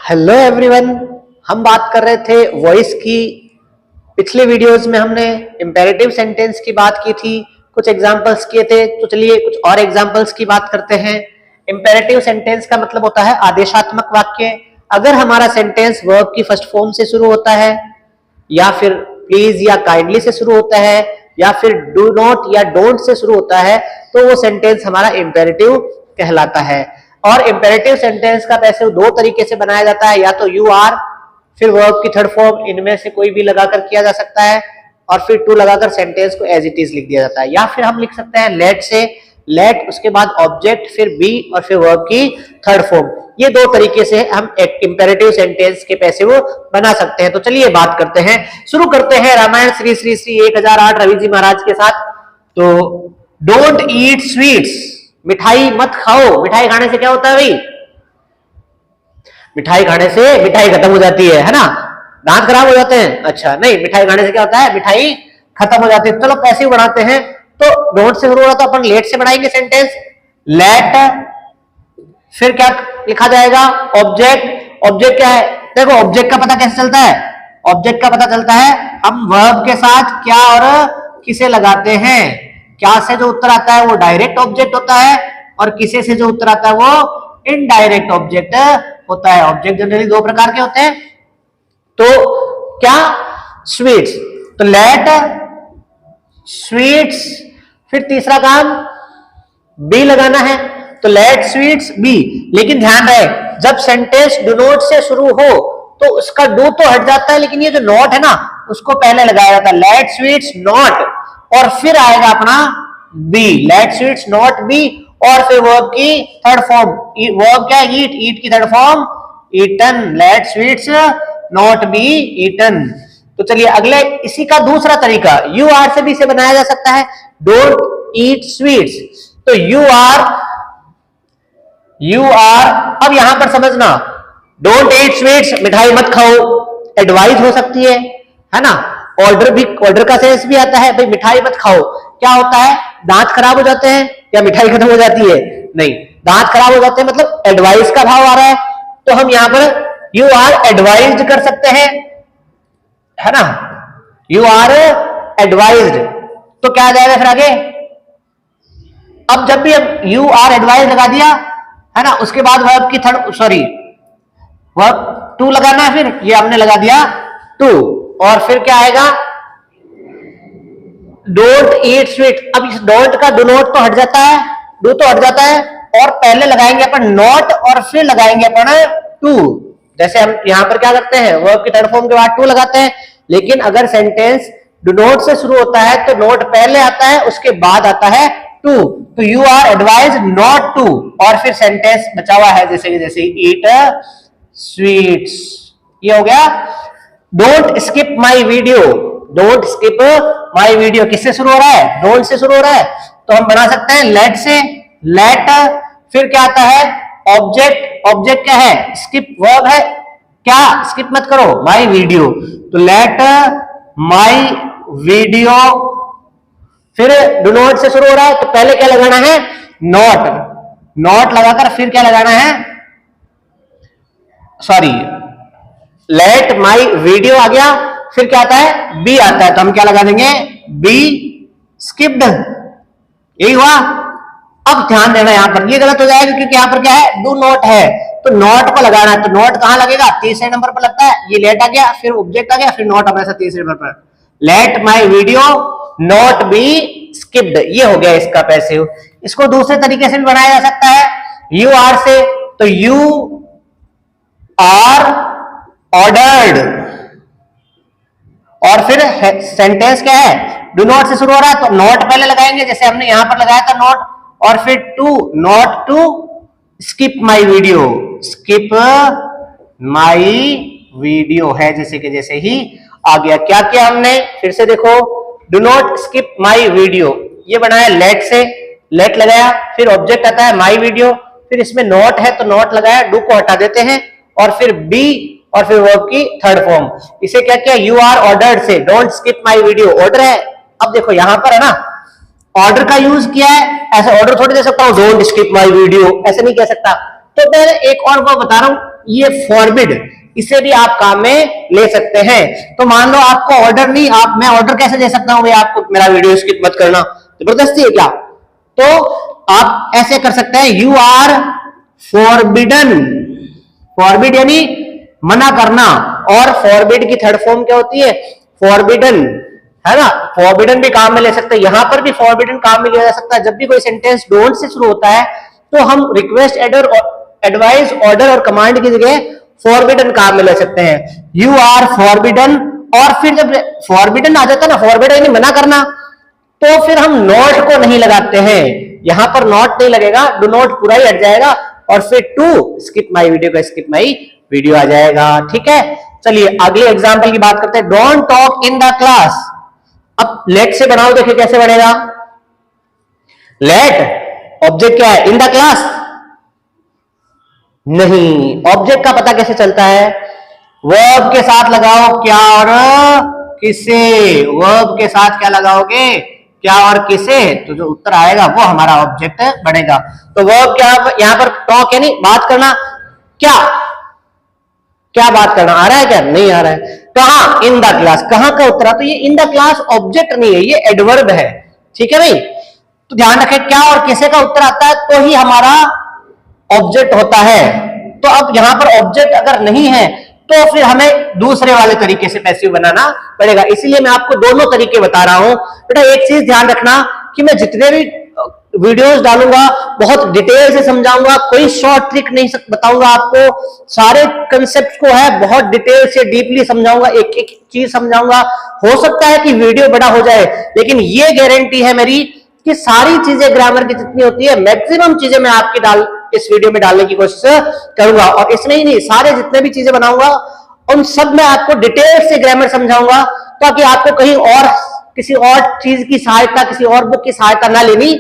Hello everyone, हम बात कर रहे थे वॉइस की। पिछले वीडियोस में हमने इंपेरेटिव सेंटेंस की बात की थी, कुछ एग्जांपल्स किए थे। तो चलिए कुछ और एग्जांपल्स की बात करते हैं। इंपेरेटिव सेंटेंस का मतलब होता है आदेशात्मक वाक्य। अगर हमारा सेंटेंस वर्ब की फर्स्ट फॉर्म से शुरू होता है, या फिर प्लीज या काइंडली से शुरू होता है, या फिर डू नॉट या डोंट से शुरू होता है, तो वो सेंटेंस हमारा इंपेरेटिव कहलाता है। और इंपेरेटिव सेंटेंस का वैसे दो तरीके से बनाया जाता है, या तो यू आर फिर वर्ब की थर्ड फॉर्म, इनमें से कोई भी लगाकर किया जा सकता है, और फिर टू लगाकर सेंटेंस को एज इट इज लिख दिया जाता है। या फिर हम लिख सकते हैं लेट से, लेट उसके बाद ऑब्जेक्ट फिर बी और फिर वर्ब की थर्ड फॉर्म। ये दो तरीके से हम एक इंपेरेटिव सेंटेंस के पैसिव बना सकते हैं। तो चलिए बात करते हैं, शुरू करते हैं रामायण श्री श्री श्री 1008 रवि जी महाराज के साथ। तो डोंट ईट स्वीट्स, मिठाई मत खाओ। मिठाई खाने से क्या होता है भाई? मिठाई खाने से मिठाई खत्म हो जाती है ना? दांत खराब हो जाते हैं? अच्छा नहीं, मिठाई खाने से क्या होता है? मिठाई खत्म हो जाती है। चलो पैसिव बनाते हैं। तो डोंट से शुरू हो रहा तो अपन लेट से बनाएंगे सेंटेंस। लेट फिर क्या लिखा जाएगा? ऑब्जेक्ट। ऑब्जेक्ट क्या है? देखो ऑब्जेक्ट का पता कैसे चलता है? ऑब्जेक्ट का पता चलता है हम वर्ब के साथ क्या और किसे लगाते हैं। क्या से जो उत्तर आता है वो डायरेक्ट ऑब्जेक्ट होता है, और किसे से जो उत्तर आता है वो इनडायरेक्ट ऑब्जेक्ट होता है। ऑब्जेक्ट जनरली दो प्रकार के होते हैं। तो क्या? स्वीट्स, तो लेट स्वीट्स। फिर तीसरा काम बी लगाना है, तो लेट स्वीट्स बी। लेकिन ध्यान रहे, जब सेंटेंस डू नॉट से शुरू हो तो उसका डू तो हट जाता है, लेकिन ये जो नॉट है ना उसको पहले लगाया जाता है। लेट स्वीट्स नॉट, और फिर आएगा अपना be, let sweets not be, और फिर वर्ब की थर्ड फॉर्म। वर्ब क्या है? ईट। ईट की third form eaten. Let sweets not be eaten. तो चलिए अगले, इसी का दूसरा तरीका यू आर से भी इसे बनाया जा सकता है। डोंट ईट स्वीट्स, तो यू आर। अब यहां पर समझना, डोंट ईट स्वीट्स मिठाई मत खाओ, एडवाइस हो सकती है ना? ऑर्डर भी, ऑर्डर का सेंस भी आता है भाई मिठाई मत खाओ। क्या होता है? दांत खराब हो जाते हैं या मिठाई खत्म हो जाती है? नहीं, दांत खराब हो जाते हैं, मतलब एडवाइस का भाव आ रहा है। तो हम यहां पर यू आर एडवाइज्ड कर सकते हैं, है ना? यू आर एडवाइज्ड, तो क्या आ जाएगा फिर आगे? अब जब भी हम यू आर एडवाइज लगा दिया है ना, उसके बाद वर्ब की थर्ड, सॉरी वर्ब टू लगाना है। फिर ये हमने लगा दिया टू, और फिर क्या आएगा? Don't eat sweet. अब इस डोंट का डू नॉट तो हट जाता है, डू तो हट जाता है, और पहले लगाएंगे अपन नॉट, और फिर लगाएंगे अपन टू। जैसे हम यहां पर क्या करते हैं, वर्ब की थर्ड फॉर्म के बाद टू लगाते हैं। लेकिन अगर सेंटेंस डू नॉट से शुरू होता है तो नॉट पहले आता है, उसके बाद आता है टू। तो you are advised not to, और फिर सेंटेंस बचा हुआ है जैसे ईट स्वीट्स। ये हो गया। Don't skip my video. Don't skip my video किससे शुरू हो रहा है? डोंट से शुरू हो रहा है, तो हम बना सकते हैं लेट से। लेट फिर क्या आता है? ऑब्जेक्ट। ऑब्जेक्ट क्या है? स्किप वर्ब है। क्या? स्किप मत करो, माई वीडियो। तो लेट माई वीडियो, फिर डू नॉट से शुरू हो रहा है तो पहले क्या लगाना है? नॉट। नॉट लगाकर फिर क्या लगाना है? सॉरी, लेट माई वीडियो आ गया, फिर क्या आता है? बी आता है, तो हम क्या लगा देंगे? B skipped. यही हुआ। अब ध्यान देना, यहां पर ये गलत हो जाएगा क्योंकि यहां पर क्या है? डू नॉट है, तो नॉट को लगाना है। तो नॉट कहां लगेगा? तीसरे नंबर पर लगता है। ये लेट आ गया, फिर ऑब्जेक्ट आ गया, फिर नॉट हमेशा तीसरे नंबर पर। Let my video not be skipped, ये हो गया इसका पैसिव। इसको दूसरे तरीके से भी बनाया जा सकता है, यू आर से। तो यू आर ऑर्डर्ड, और फिर सेंटेंस क्या है? डू नॉट से शुरू हो रहा है, तो नॉट पहले लगाएंगे जैसे हमने यहां पर लगाया था नॉट, और फिर to, not to skip my video. Skip my video है जैसे कि जैसे ही आ गया। क्या किया हमने? फिर से देखो, do not skip my video, ये बनाया लेट से। लेट लगाया, फिर ऑब्जेक्ट आता है माई वीडियो, फिर इसमें नॉट है तो नॉट लगाया, डू को हटा देते हैं, और फिर बी, और फिर वर्ब की थर्ड फॉर्म। इसे क्या किया? यू आर ऑर्डर्ड से। Don't skip my video, order है। अब देखो यहां पर है ना, ऑर्डर का यूज किया है। ऐसे ऑर्डर थोड़ी दे सकता हूं, डोंट स्किप माई वीडियो, ऐसे नहीं कह सकता। तो मैं एक और बात बता रहा हूं, ये फॉरबिड, इसे भी आप काम में ले सकते हैं। तो मान लो आपको ऑर्डर नहीं, मैं ऑर्डर कैसे दे सकता हूं भाई आपको, मेरा वीडियो स्किप मत करना, जबरदस्ती है क्या? तो आप ऐसे कर सकते हैं, यू आर फॉरबिडन, फॉरबिड यानी मना करना, और फॉरबिड की थर्ड फॉर्म क्या होती है? फॉरबिडन, है ना? फॉरबिडन भी काम में ले सकते हैं, यहां पर भी फॉरबिडन काम में लिया जा सकता है। जब भी कोई सेंटेंस डोंट से शुरू होता है तो हम रिक्वेस्ट, एडवाइस, ऑर्डर और कमांड की जगह फॉरबिडन काम में ले सकते हैं। यू आर फॉरबिडन, और फिर जब फॉरबिडन आ जाता है ना, फॉरबिडन यानी मना करना, तो फिर हम नॉट को नहीं लगाते हैं, यहां पर नॉट नहीं लगेगा, डू नॉट पूरा ही हट जाएगा, और फिर टू स्किप माई वीडियो का स्किप माई वीडियो आ जाएगा। ठीक है, चलिए अगले एग्जाम्पल की बात करते हैं, don't talk in the class. अब लेट से बनाओ, देखिए कैसे बनेगा। लेट ऑब्जेक्ट क्या है? इन द क्लास नहीं, ऑब्जेक्ट का पता कैसे चलता है? वर्ब के साथ लगाओ क्या और किसे, वर्ब के साथ क्या लगाओगे? क्या और किसे, तो जो उत्तर आएगा वो हमारा ऑब्जेक्ट बनेगा। तो वर्ब क्या, यहां पर टॉक यानी बात करना, क्या क्या बात करना, आ रहा है क्या? नहीं आ रहा है। कहां? इन द क्लास, कहां का उत्तर? तो ये इन द क्लास ऑब्जेक्ट नहीं है, ये एडवर्ब है। ठीक है भाई, तो ध्यान रखें, क्या और किसे का उत्तर आता है तो ही हमारा ऑब्जेक्ट होता है। तो अब यहां पर ऑब्जेक्ट अगर नहीं है तो फिर हमें दूसरे वाले तरीके से पैसिव बनाना पड़ेगा, इसीलिए मैं आपको दोनों तरीके बता रहा हूं। बेटा एक चीज ध्यान रखना कि मैं जितने भी वीडियोस डालूंगा बहुत डिटेल से समझाऊंगा, कोई शॉर्ट ट्रिक नहीं बताऊंगा आपको, सारे कंसेप्ट को है बहुत डिटेल से डीपली समझाऊंगा, एक एक चीज समझाऊंगा। हो सकता है कि वीडियो बड़ा हो जाए, लेकिन ये गारंटी है मेरी कि सारी चीजें ग्रामर की जितनी होती है मैक्सिमम चीजें मैं आपकी इस वीडियो में डालने की कोशिश करूंगा। और इसमें ही नहीं, सारे जितने भी चीजें बनाऊंगा उन सब में आपको डिटेल से ग्रामर समझाऊंगा, ताकि आपको कहीं और किसी और चीज की सहायता, किसी और बुक की सहायता ना लेनी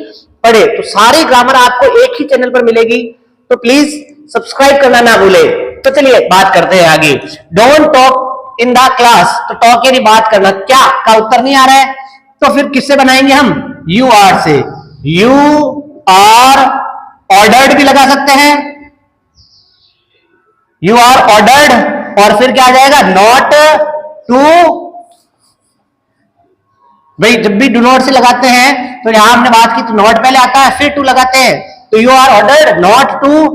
पड़े। तो सारी ग्रामर आपको एक ही चैनल पर मिलेगी, तो प्लीज सब्सक्राइब करना ना भूले। तो चलिए बात करते हैं आगे। Don't talk in the class, तो टॉक यानी बात करना, क्या का उत्तर नहीं आ रहा है तो फिर किससे बनाएंगे हम? यू आर से। यू आर ऑर्डर्ड भी लगा सकते हैं, यू आर ऑर्डर्ड, और फिर क्या आ जाएगा? Not to. भाई जब भी डू नॉट से लगाते हैं तो यहां हमने बात की तो नॉट पहले आता है फिर टू लगाते हैं, तो you are ordered not to,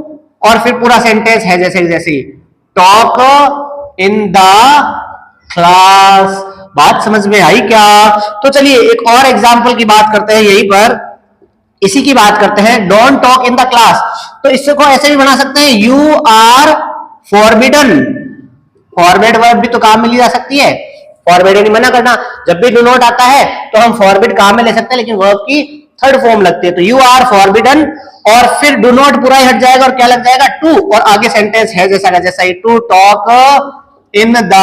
और फिर पूरा सेंटेंस है जैसे जैसे टॉक इन द क्लास। बात समझ में आई क्या? तो चलिए एक और एग्जाम्पल की बात करते हैं, यहीं पर इसी की बात करते हैं, don't talk in the class. तो इसको ऐसे भी बना सकते हैं, you are forbidden, forbid verb भी तो काम में ली जा सकती है, फॉरबिड यानी मना करना। जब भी डू नॉट आता है तो हम फॉरबिड काम में ले सकते हैं, लेकिन वर्ब की थर्ड फॉर्म लगती है, तो यू आर फॉरबिडन, और फिर डू नॉट पूरा ही हट जाएगा, और क्या लग जाएगा? टू, और आगे सेंटेंस है जैसा का जैसा ही, to talk in the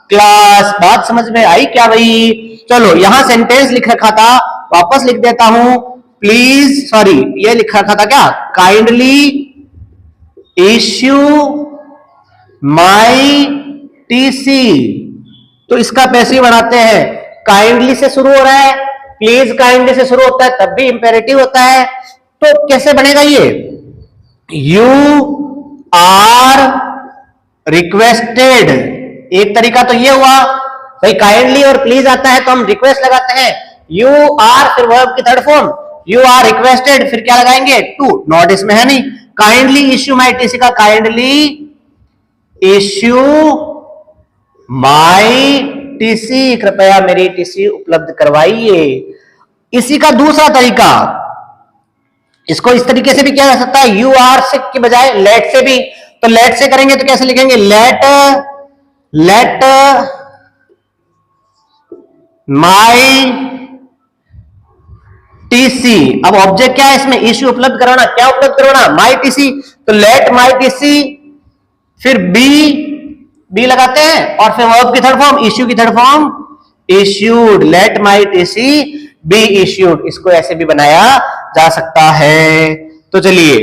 class. बात समझ में आई क्या भाई? चलो यहां सेंटेंस लिख रखा था, वापस लिख देता हूं, प्लीज, सॉरी ये लिख रखा था क्या? काइंडली इश्यू माई टीसी, तो इसका पैसिव बनाते हैं, काइंडली से शुरू हो रहा है, प्लीज काइंडली से शुरू होता है तब भी इंपेरेटिव होता है, तो कैसे बनेगा ये? यू आर रिक्वेस्टेड, एक तरीका तो ये हुआ भाई, काइंडली और प्लीज आता है तो हम रिक्वेस्ट लगाते हैं, यू आर फिर वर्ब की third form, you are requested, फिर क्या लगाएंगे? टू, नॉट इसमें है नहीं, काइंडली इश्यू माई टीसी का काइंडली इश्यू माई टीसी, कृपया मेरी टीसी उपलब्ध करवाइए। इसी का दूसरा तरीका, इसको इस तरीके से भी किया जा सकता है, यू आर से की बजाय लेट से भी, तो लेट से करेंगे तो कैसे लिखेंगे? Let my TC. अब ऑब्जेक्ट क्या है इसमें? इश्यू उपलब्ध कराना, क्या उपलब्ध कराना? माई टीसी, तो लेट माई टीसी, फिर बी लगाते हैं, और फिर वर्ब की थर्ड फॉर्म, इश्यू की third form, issued, let my TC be issued, इसको ऐसे भी बनाया जा सकता है। तो चलिए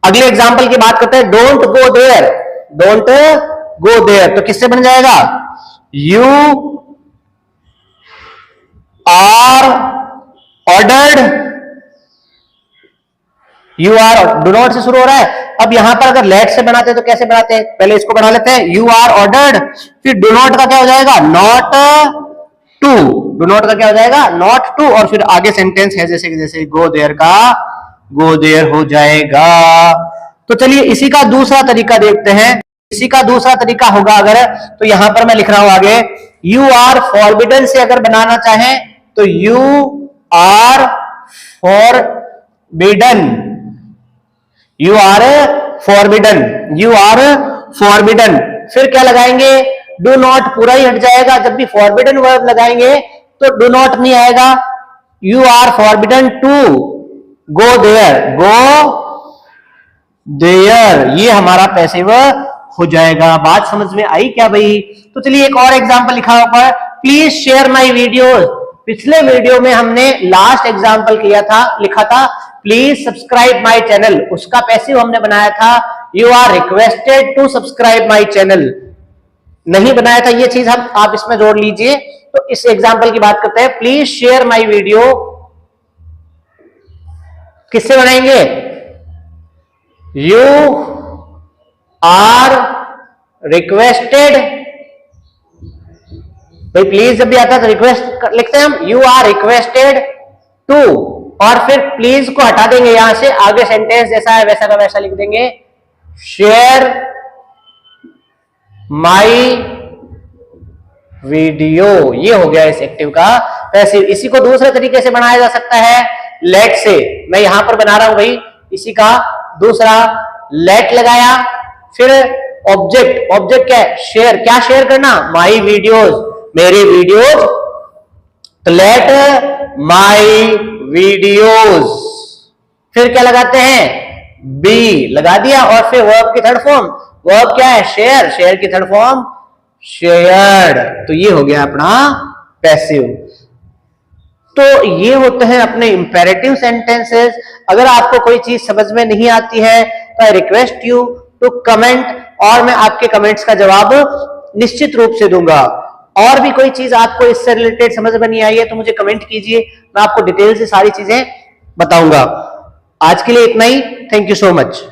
अगले एग्जाम्पल की बात करते हैं, don't go there, don't go there, तो किससे बन जाएगा? You are ordered, you are do not से शुरू हो रहा है अब यहां पर अगर लेट से बनाते हैं तो कैसे बनाते हैं, पहले इसको बना लेते हैं, यू आर ऑर्डर्ड, फिर डू नॉट का क्या हो जाएगा, नॉट टू, डू नॉट का क्या हो जाएगा, नॉट टू, और फिर आगे सेंटेंस है जैसे कि जैसे गो देयर का गो देयर हो जाएगा। तो चलिए इसी का दूसरा तरीका देखते हैं। इसी का दूसरा तरीका होगा अगर, तो यहां पर मैं लिख रहा हूं आगे, यू आर फॉरबिडन से अगर बनाना चाहें तो you are forbidden, you are forbidden, you are forbidden, फिर क्या लगाएंगे, डू नॉट, पूरा ही हट जाएगा, जब भी फॉरबिडन वर्ब लगाएंगे तो डू नॉट नहीं आएगा, you are forbidden to go there, go there, ये हमारा पैसिव हो जाएगा। बात समझ में आई क्या भाई? तो चलिए एक और एग्जांपल लिखा ऊपर, प्लीज शेयर माय वीडियोस। पिछले वीडियो में हमने लास्ट एग्जांपल किया था, लिखा था प्लीज सब्सक्राइब माय चैनल, उसका पैसिव हमने बनाया था you are requested to subscribe my channel, नहीं बनाया था ये चीज, हम आप इसमें जोड़ लीजिए। तो इस एग्जांपल की बात करते हैं, प्लीज शेयर माय वीडियो, किससे बनाएंगे, यू आर रिक्वेस्टेड, भाई प्लीज जब भी आता है तो रिक्वेस्ट लिखते हैं हम, यू आर रिक्वेस्टेड टू, और फिर प्लीज को हटा देंगे यहां से, आगे सेंटेंस जैसा है वैसा का वैसा लिख देंगे, शेयर माय वीडियो, ये हो गया इस एक्टिव का पैसिव। इसी को दूसरे तरीके से बनाया जा सकता है लेट से, मैं यहां पर बना रहा हूं भाई इसी का दूसरा, लेट लगाया, फिर ऑब्जेक्ट, ऑब्जेक्ट क्या है, शेयर, क्या शेयर करना, माय वीडियोस, मेरे वीडियोस, तो लेट माय वीडियोस, फिर क्या लगाते हैं, बी लगा दिया, और फिर वर्ब की थर्ड फॉर्म, वर्ब क्या है, शेयर, शेयर की थर्ड फॉर्म शेयर्ड, तो ये हो गया अपना पैसिव। तो ये होते हैं अपने इंपेरेटिव सेंटेंसेस। अगर आपको कोई चीज समझ में नहीं आती है तो I request you to comment, और मैं आपके कमेंट्स का जवाब निश्चित रूप से दूंगा। और भी कोई चीज आपको इससे रिलेटेड समझ में नहीं आई है तो मुझे कमेंट कीजिए, मैं आपको डिटेल से सारी चीजें बताऊंगा। आज के लिए इतना ही, थैंक यू सो मच।